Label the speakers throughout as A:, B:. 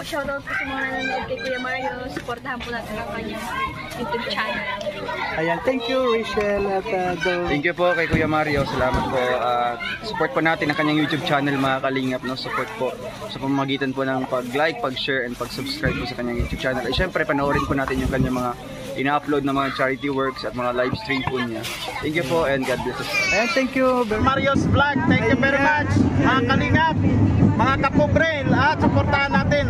A: po, shoutout po sa mga nanonood kay Kuya Mario. Supportahan po natin ang kanyang YouTube channel.
B: Ayan, thank you Rachel at
C: Thank you po kay Kuya Mario. Salamat po. Support po natin ang kanyang YouTube channel mga kalingap. No? Support po sa pamamagitan po ng pag-like, pag-share, and pag-subscribe po sa kanyang YouTube channel. At syempre, panoorin po natin yung kanyang mga ina-upload na mga charity works at mga live stream po niya. Thank you po and God bless us.
B: Ayan, thank you
D: Mario's Vlog. Thank you very much. Mga kalingap, mga kapobre, at supportahan natin.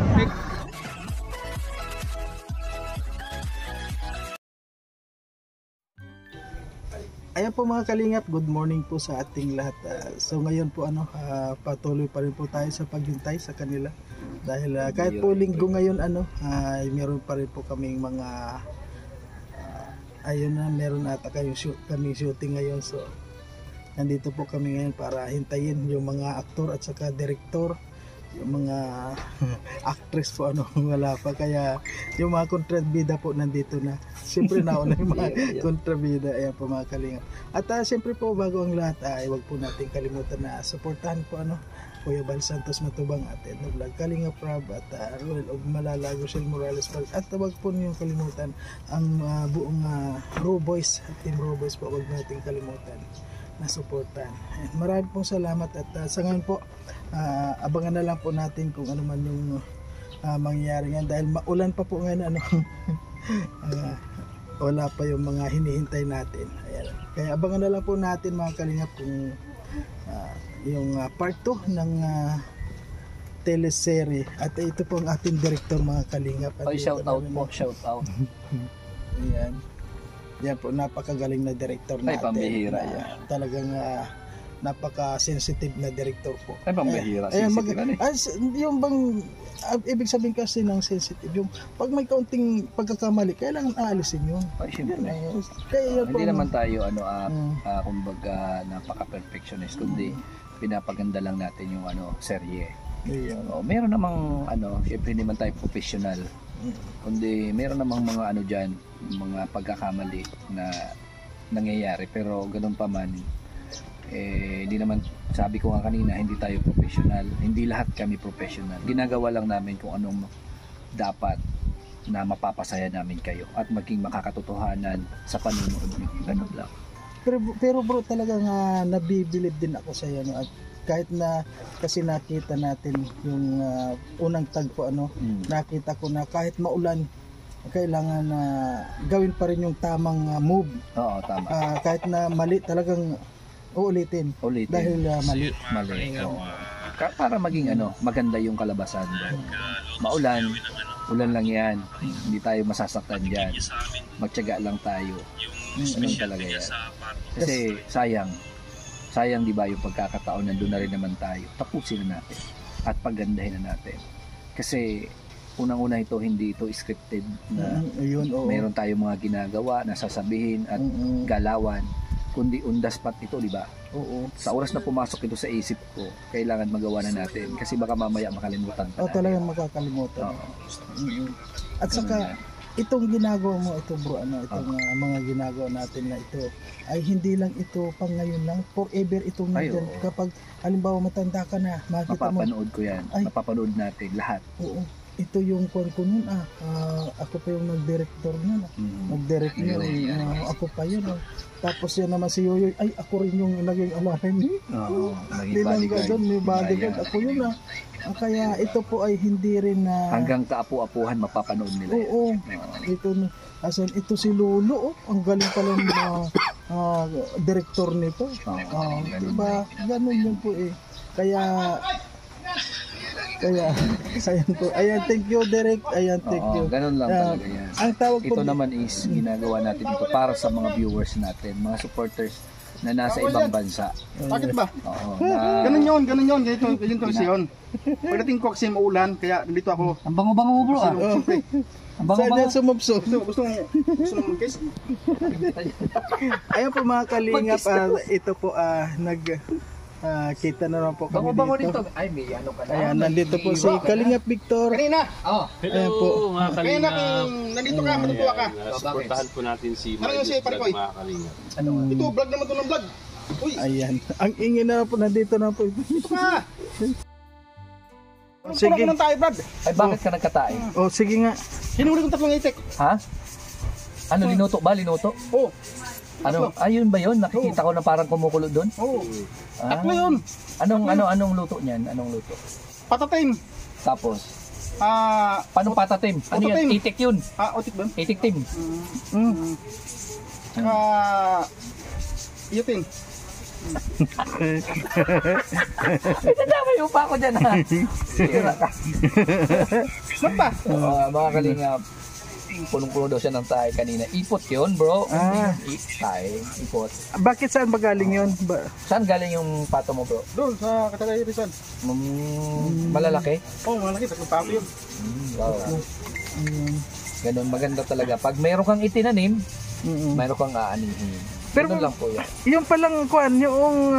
B: Ayan po mga kalingap, good morning po sa ating lahat. So ngayon po patuloy pa rin po tayo sa paghintay sa kanila. Dahil kahit po linggo ngayon meron pa rin po kaming mga meron ata kaming shooting ngayon. So nandito po kami ngayon para hintayin yung mga aktor at saka direktor, yung mga actress po wala pa, kaya yung mga kontrabida po nandito na. Siyempre nauna yung mga kontrabida. Ayan po mga kalingap. At siyempre po bago ang lahat huwag po natin kalimutan na suportahan po Kuya Bal Santos Matubang at Edno Vlog, Kalingap Rob at Ruel of Malalago, Shell Morales Vlog. At huwag po niyong kalimutan ang buong Raw Boys at Team Raw Boys po, huwag natin kalimutan na suportahan. Maraming pong salamat at sa ngayon po abangan na lang po natin kung ano man yung mangyayari ngayon dahil maulan pa po ngayon wala pa yung mga hinihintay natin. Ayan. Kaya abangan na lang po natin mga kalingap kung yung part 2 ng teleserye at ito po ang ating director mga kalingap.
E: Shout out po, shout out.
B: Ayan. Yan po, napakagaling na director natin.
E: Ay, pambihira.
B: Talagang napaka-sensitive na director po.
E: Ay, pambihira.
B: Yung bang, ibig sabihin kasi ng sensitive, yung pag may kaunting pagkakamali, kailangan aalisin yun.
E: Ay, siyempre.
B: Kaya
E: hindi naman tayo, kumbaga, napaka-perfectionist, kundi pinapaganda lang natin yung serye. Meron namang, siyempre hindi man tayo professional. Kundi meron namang mga dyan, mga pagkakamali na nangyayari, pero ganun pa man hindi naman, sabi ko nga kanina, hindi tayo professional, hindi lahat kami professional, ginagawa lang namin kung anong dapat na mapapasaya namin kayo at maging makakatotohanan sa panunood nyo, ganun lang.
B: Pero bro, talagang nabibilib din ako sa iyo at kahit na kasi nakita natin yung unang tagpo nakita ko na kahit maulan kailangan na gawin pa rin yung tamang move.
E: Oo, tama.
B: Kahit na mali talagang uulitin. Dahil mali.
E: Para maging maganda yung kalabasan. Maulan, ulan lang yan. Hindi tayo masasaktan diyan. Magtiyaga lang tayo. Ganun talaga yan. Kasi sayang di ba yung pagkakataon, nandun na rin naman tayo, tapusin na natin at pagandahin na natin kasi unang-una hindi ito scripted na meron tayong mga ginagawa na sasabihin at galawan, kundi on the spot ito, di ba? Sa oras na pumasok ito sa isip ko, kailangan magawa na natin kasi baka mamaya makalimutan pa
B: talagang makakalimutan. At saka itong ginagawa mo bro, itong mga ginagawa natin na ito ay hindi lang ito pang ngayon lang, forever itong nandiyan. Kapag halimbawa matanda ka na, makita mo,
E: mapapanood ko yan, mapapanood natin lahat.
B: Ito yung ko nun, ako pa yung nag-director nun, nag-direct nun, ako pa yun. Tapos yan naman si Yoyoy, ay ako rin yung naging alahin niya.
E: Naging bodyguard.
B: May bodyguard, ako yun kaya ito po ay hindi rin
E: hanggang kaapu-apuhan mapapanood nila.
B: Ito si Lolo, ang galing pala ng director nito. Diba, ganun yun po Kaya ayan po. Ayan, thank you Derek. Ayan, thank you.
E: Ganun lang talaga yan.
B: Ang tawag
E: ito naman is ginagawa natin ito para sa mga viewers natin, mga supporters na nasa ibang bansa.
D: Bakit ba? Ganun yun. Ganito kasi yun. Pagdating ko kasi maulan, kaya dito ako.
E: Ang bango-bango mo bro Ang bango-bango.
B: Saan sumupso?
D: Gusto mo mag-kiss?
B: Ayan po mga kalingap, ito po kita na lang po kami dito.
E: Ay, may ka na.
B: Ayan, nandito po si Kalingap Victor.
D: Kanina.
B: Ayan po.
F: Mga kalingap.
D: Nandito ka, matutuwa ka.
F: Supportahan po natin si Mario's Vlog, mga kalingap.
D: Ito, vlog naman ito ng vlog. Uy.
B: Ayan, ang ingin na po, nandito na po.
D: Ito ka.
B: Sige.
D: Puno tayo, Brad.
E: Ay, bakit ka nagkatae?
B: Oh, sige nga.
D: Hinuli kong 3 itik.
E: Ha? Ano, linuto ba? Linuto?
D: Oo.
E: Ano? Ayun ba yun? Nakikita ko na parang kumukulo doon?
D: Oo.
E: Ah.
D: Tatlo yun.
E: Anong luto niyan? Anong luto?
D: Patatim.
E: Tapos,
D: Ah,
E: paano patatim? Ano
D: Patatim.
E: yan? Itik yun.
D: otik ba?
E: Itik tim.
D: Tsaka, iyotin.
E: Pinadamay mo pa ako dyan ha. Sira ka.
D: Ba't ba?
E: Mga kalingap, punong-puno daw siya ng tayo kanina. Ipot yun, bro.
B: Ah.
E: Tayo, ipot.
B: Bakit saan ba galing yun?
E: Saan galing yung pato mo, bro?
D: Doon, sa Katagay Rizal.
E: Malalaki?
D: Oo, malaki. 3 pato yun.
E: Wow. Ganun, maganda talaga. Pag mayroon kang itinanim, mayroon kang aanihin.
B: Pero
E: Ganun lang po yan.
B: yung palang kuan, yung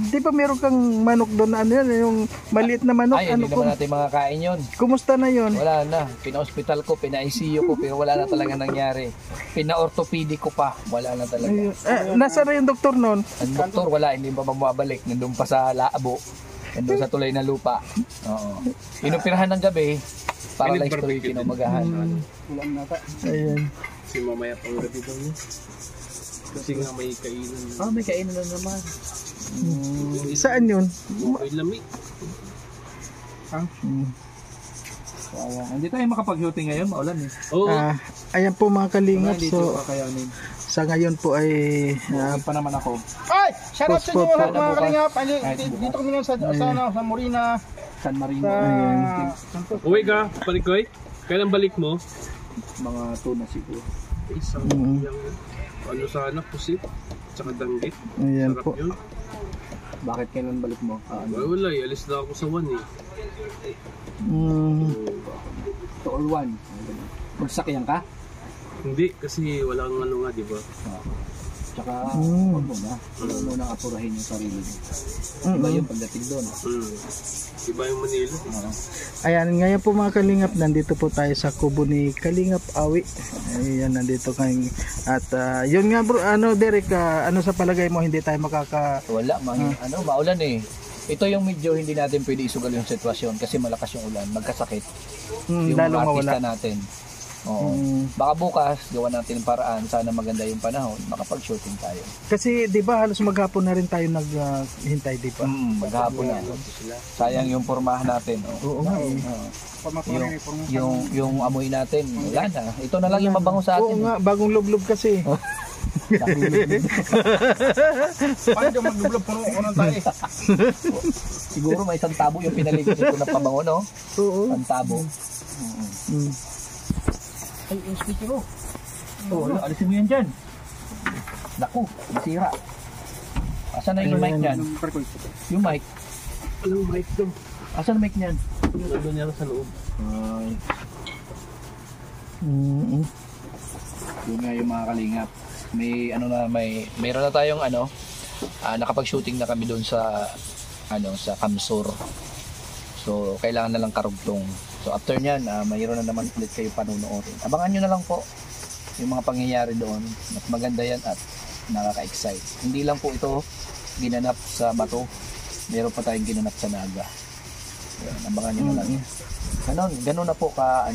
B: di ba meron kang manok doon na ano yan, yung maliit na manok,
E: Ay,
B: ano
E: hindi naman natin makakain yun.
B: kumusta na yun?
E: Wala na. Pina-hospital ko, pina-ICU ko, pero wala na talaga nangyari. Pina-orthopedic ko pa, wala na talaga.
B: Nasa na yung doktor noon?
E: Ang doktor, wala, hindi pa mababalik. Nandun pa sa Laabo. Nandun sa tulay na lupa. Oo. Inoperahan ng gabi, para lang tuloy kinumagahan.
D: Wala nata.
B: Ayan.
F: Kasi mamaya pang gabi daw niya. Kasi nga may kainan.
E: May kainan na naman.
B: Saan yun?
F: May lamig.
E: Hindi tayo makapag-shooting ngayon, maulan eh.
F: Oo.
B: Ayan po mga kalingap, so
E: kakayanin.
B: sa ngayon po ay
E: Pa naman ako.
D: Ay! Shoutout sa inyo
B: Post po,
D: lahat mga
E: bukas.
D: kalingap.
E: Kahit
D: Dito kami ngayon sa Morina.
E: San Marino.
D: Sa...
F: Uwi ka, Palikoy. Kailan balik mo?
E: Mga tuna siguro.
F: Isang yung ano sana, pusit. Tsaka danggit.
B: ayan
F: Sarap
B: po.
F: yun.
E: Bakit kailan balik mo?
F: Wala eh. Alis na ako sa 1 eh.
E: To all one. Magsakyan ka?
F: Hindi, kasi walang ano nga, di ba?
E: Tsaka, huwag mo na. Huwag mo nang apurahin yung sarili mo. Iba yung pagdating doon.
F: Iba yung Manila.
B: Ayan, ngayon po mga kalingap, nandito po tayo sa kubo ni Kalingap Awi. Ayan, nandito kayong at yun nga bro, Derek, ano sa palagay mo hindi tayo
E: Wala, maulan eh. Ito yung medyo hindi natin pwede isugal yung sitwasyon kasi malakas yung ulan, magkasakit. Yung
B: lalo
E: mga artista
B: mawala.
E: natin. Oo. Baka bukas, gawa natin ng paraan, sana maganda yung panahon, makapag-shooting tayo.
B: Kasi 'di ba halos maghapon na rin tayo naghintay, di ba?
E: Maghapon na. Sayang yung pormahan natin.
B: Oo nga.
E: Yung amoy natin, wala na. Ito na lang yung mabango sa
B: Oo
E: atin.
B: nga, bagong lublob kasi.
D: Paano magdublob puno ng tayo?
E: Siguro may isang tabo yung pinaligid nito na pabango, no?
B: Oo.
E: Ang tabo. Ay, yung speaker ko. Alisin mo yan dyan. Naku, masira. Asan na yung mic niyan? Yung mic.
F: Anong mic daw?
E: Asan ang mic niyan?
F: Yung ano niya sa loob.
E: Ay. Yun nga yung mga kalingap. Mayroon na tayong nakapag-shooting na kami doon sa sa Kamsur. So kailangan na lang karugtong. So after niyan, mayroon na naman ulit kayo panunuorin. Abangan nyo na lang po yung mga pangyayari doon. Mas maganda yan at nakaka-excite. Hindi lang po ito ginanap sa bato. Meron pa tayong ginanap sa Naga. Yan, abangan nyo na lang yan. Ganun na po
D: Abangan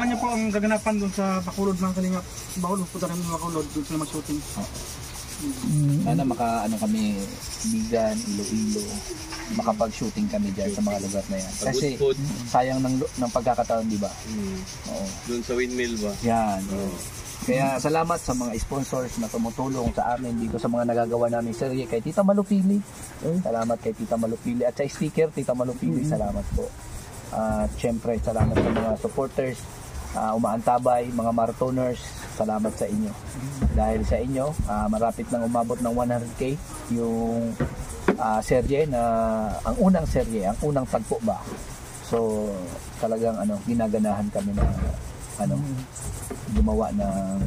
D: niyo po ang gaganapan doon sa Bacolod mga kalingap. Bacolod, punta rin mga Bacolod doon sila mag-shooting.
E: Sana kami, Bigan, Iloilo, makapag-shooting kami dyan sa mga lugar na yan. Kasi sayang ng pagkakataon, di ba? Oo.
F: Doon sa windmill ba?
E: Yan. Kaya salamat sa mga sponsors na tumutulong sa amin dito sa mga nagagawa namin serye. Kay Tita Malupili. Salamat kay Tita Malupili. At sa sticker, Tita Malupili, salamat po. At syempre, salamat sa mga supporters, umaantabay, mga marathoners, salamat sa inyo. Dahil sa inyo, marapit nang umabot ng 100k yung serye na ang unang serye, ang unang tagpo ba. So talagang ginaganahan kami na gumawa ng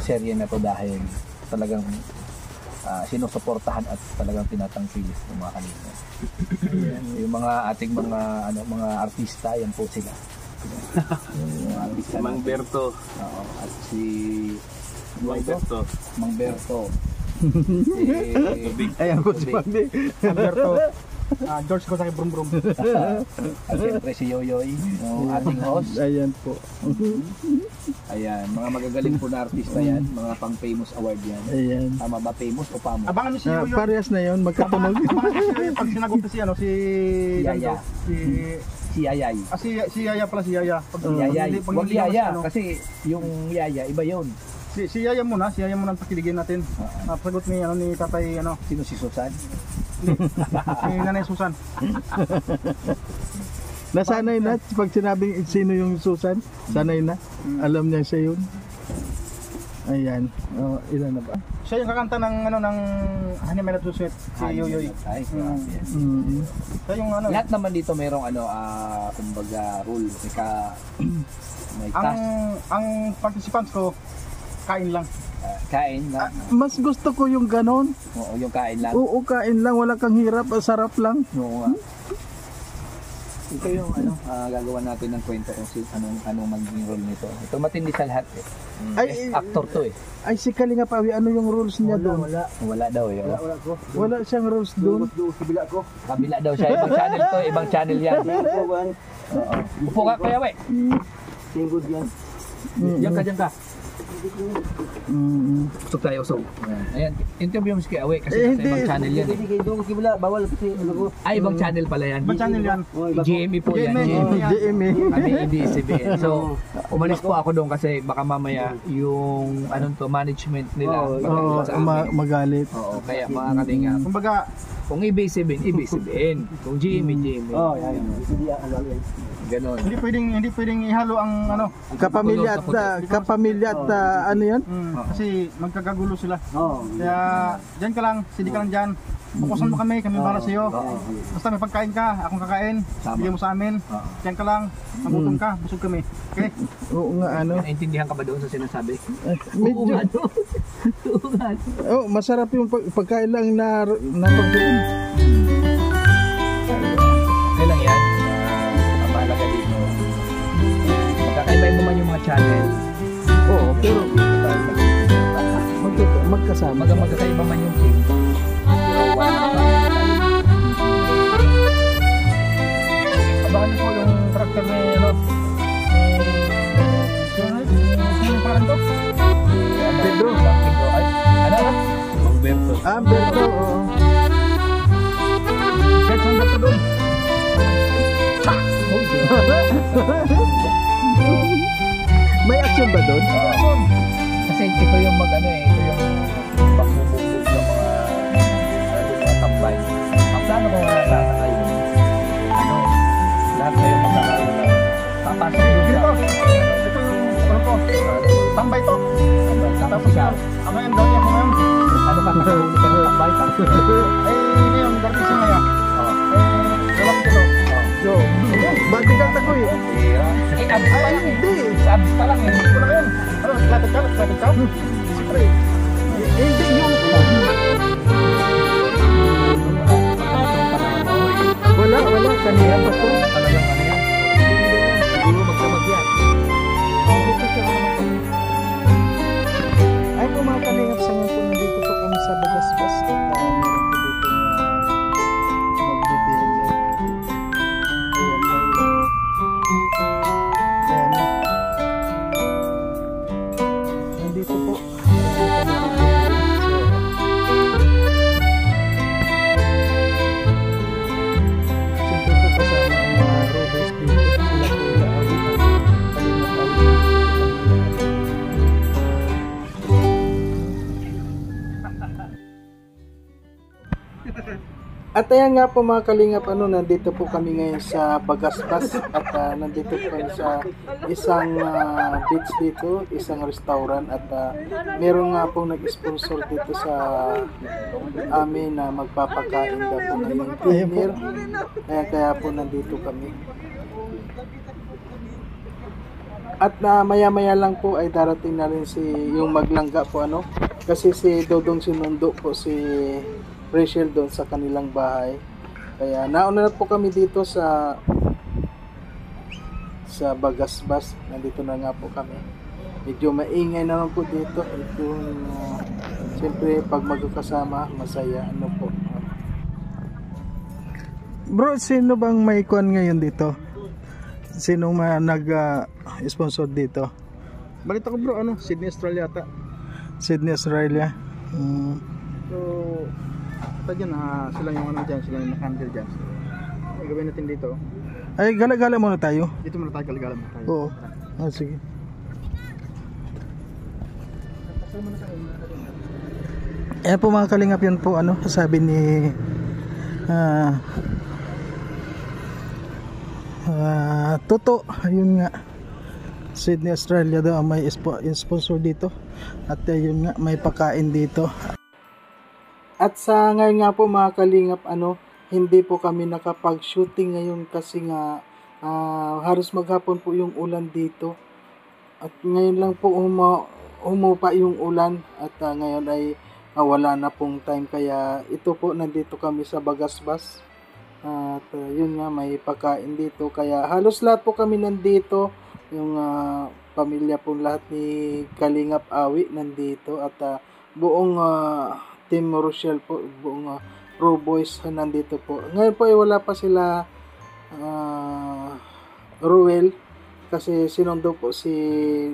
E: serye na to dahil talagang sinusuportahan at talagang tinatangkilis ng mga kanina. Yung mga ating mga artista, yan po sila.
F: Mang Berto.
E: Oo, at si
F: Mang Berto.
E: Mang Berto.
B: Ayan po si Pandi.
D: Alberto. George Gonzaga Brum Brum.
E: At siyempre si Yoyoy, yung ating host.
B: Ayan po.
E: Ayan, mga magagaling po na artista yan, mga pang famous award yan.
B: Ayan.
E: Tama ba famous o pamo?
D: Abangan niyo si Yoyo.
B: Parehas na yon, magkatunog.
D: Abangan niyo si Yoyo pag sinagot si ano, si
E: Yaya. Si Yayay.
D: si Yaya pala, si Yaya. Pag,
E: Si Yayay.
D: pag
E: Huwag
D: hindi naman
E: Yaya,
D: ano,
E: kasi yung Yaya, iba yun.
D: si Yaya muna ang pakiligin natin. Sagot ni ano ni Tatay ano,
E: Sino si Susan?
D: si Nanay Susan.
B: Nasanay na, pag sinabing sino yung Susan, sanay na. Alam niya siya yun. Ayan. Ilan na ba?
D: Siya yung kakanta ng ano ng Honey Melody Sweet, si Yoyoy.
E: Ay, grabe yan.
D: Siya yung ano.
E: Lahat naman dito mayroong ano, kumbaga rule. May task.
D: Ang participants ko kain lang.
E: Kain na.
B: Mas gusto ko yung ganon.
E: Oo, yung kain lang.
B: Oo, kain lang, wala kang hirap, sarap lang.
E: Oo nga. Ito yung ano, gagawa natin ng kwento kung anong magiging role nito. Ito matindi sa lahat eh.
B: Ay,
E: Actor to eh.
B: Ay, si Kalinga Pawi, ano yung rules niya doon?
E: Wala daw yun.
B: Wala siyang rules doon.
E: Kabila daw siya. Ibang channel to, ibang channel yan. Oo. Upo ka kaya we. Diyan ka. Usok tayo, usok. Ayan, interview mo si Kuya Awe kasi sa ibang channel yan eh. Ay, ibang channel pala yan.
D: Ibang channel yan.
E: GME po yan.
B: GMA.
E: Kami ABS-CBN. So, umalis po ako doon kasi baka mamaya yung anong to, management nila.
B: Oo, magalit.
E: Oo, kaya mga kalinga.
D: Kumbaga,
E: Kung ABS-CBN. Kung GME. Ganon.
D: hindi pwedeng ihalo ang ano.
B: Kapamilya at ano yan?
D: Kasi magkakagulo sila. Kaya diyan ka lang, sidi ka lang diyan. Bukusan mo kami para sa iyo. Basta may pagkain ka, akong kakain, bigyan mo sa amin. Diyan ka lang, magutom ka, busog kami. Okay?
B: Oo nga ano.
E: Naintindihan ka ba doon sa sinasabi?
B: Medyo. Oh, masarap yung pagkain lang na pagkain.
E: Okay lang yan. Ang mahalaga dito. Magkakaiba-iba man yung mga channel.
B: Oo, pero magkasama.
E: Magkakaiba man yung team. Pero
D: Abangan niyo po yung karakter ni ano. Sino yung parang to?
B: Pedro.
E: Ay, ano? Humberto.
B: Berto, oo.
D: Kahit saan ba doon?
B: May action ba doon?
E: Kasi ito yung mag-ano eh. Ito yung pagbubog ng mga tambay. Ang plano ko nga tatakayo. Ano? Lahat kayo magkakaroon na. Papasok doon
D: Dito.
E: sa...
D: Ito yung ano ko. Tambay to.
E: Tapos ikaw.
D: Ako yung dami ako ngayon.
E: Ano ka? Nakahuli ka ng tambay?
D: Ngayon, dati siya ngayon. Wala ko dito.
B: Yo, bati ka tako eh.
E: Abs pa lang eh.
B: Hindi.
E: Abs pa lang eh.
D: Ano na yun? Ano, latag ka? Siyempre.
B: Hindi yung... Wala. Kanina pa to.
E: Talagang ano yan? Siguro magkamag yan.
B: Ay po mga kalingap sa mga po, nandito po kami sa Bagasbas at meron po dito magbibigay. Ayan. Nandito po. Siyempre po kasama ang mga rovers dito. Sila po ilaawit at kalingap awit. At ayan nga po mga kalingap, nandito po kami ngayon sa Bagasbas at nandito po kami sa isang beach dito, isang restaurant at meron nga po nag-sponsor dito sa amin na magpapakain daw po ngayong dinner. Kaya po nandito kami. At maya-maya lang po ay darating na rin yung maglangga po kasi si Dodong sinundo po si Rachel doon sa kanilang bahay. Kaya nauna na po kami dito sa Bagasbas. Nandito na nga po kami. Medyo maingay naman po dito. Ito siyempre pag magkakasama masaya po. Bro, sino bang may kuan ngayon dito? Sino nag-sponsor dito?
D: Balita ko bro, Sydney, Australia ata.
B: Sydney, Australia.
D: So, ito dyan, sila yung dyan, sila yung handle dyan. So, ang gawin natin dito.
B: Ay, gala-gala muna tayo.
D: Dito muna tayo, galigala muna tayo.
B: Oo. Sige. Ayan po mga kalingap, yun po sabi ni Toto, ayun nga, Sydney, Australia daw ang may sponsor dito. At ayun nga, may pakain dito. At sa ngayon nga po mga kalingap, hindi po kami nakapag-shooting ngayon kasi nga halos maghapon po yung ulan dito. At ngayon lang po humupa yung ulan at ngayon ay wala na pong time, kaya ito po nandito kami sa Bagasbas. At yun nga, may pagkain dito, kaya halos lahat po kami nandito, yung pamilya po lahat ni Kalingap Awi nandito, at buong Team Rochelle po, buong Pro Boys nandito po. Ngayon po ay wala pa sila Ruel kasi sinundo po si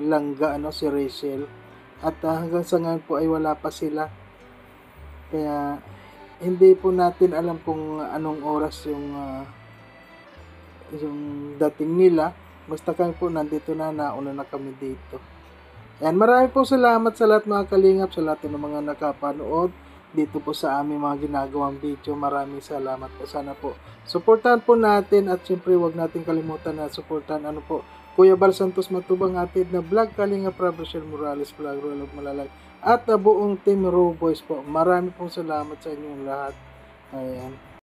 B: Langga, si Rachel, at hanggang sa ngayon po ay wala pa sila, kaya hindi po natin alam kung anong oras yung dating nila. Basta kami po nandito nauna na kami dito. Ayan, marami po salamat sa lahat mga kalingap, sa lahat ng mga nakapanood dito po sa aming mga ginagawang video. Maraming salamat po. Sana po suportahan po natin, at syempre huwag natin kalimutan na suportahan po Kuya Bal Santos Matubang atid na vlog, Kalingap Rochelle Morales vlog, Rolog Malalag, at buong Team Raw Boys po. Marami pong salamat sa inyong lahat. Ayan.